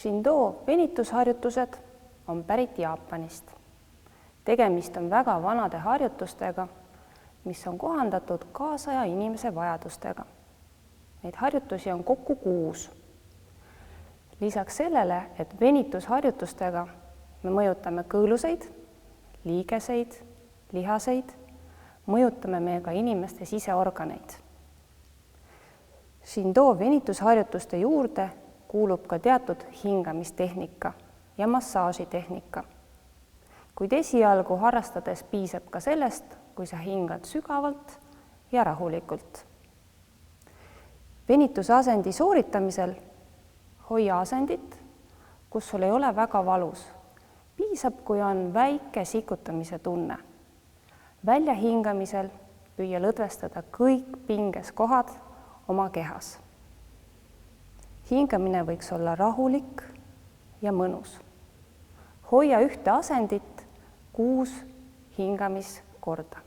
Shindo venitusharjutused on pärit Jaapanist. Tegemist on väga vanade harjutustega, mis on kohandatud kaasaja inimese vajadustega. Neid harjutusi on kokku 6. Lisaks sellele, et venitusharjutustega me mõjutame kõõluseid, liigeseid, lihaseid, mõjutame me ka inimeste siseorganeid. Shindo venitusharjutuste juurde kuulub ka teatud hingamistehnika ja massaažitehnika. Kuid esialgu harrastades piisab ka sellest, kui sa hingad sügavalt ja rahulikult. Venitusasendi sooritamisel hoia asendit, kus sul ei ole väga valus. Piisab, kui on väike sikutamise tunne. Väljahingamisel püüa lõdvestada kõik pinges kohad oma kehas. Hingamine võiks olla rahulik ja mõnus. Hoia ühte asendit 6 hingamiskorda.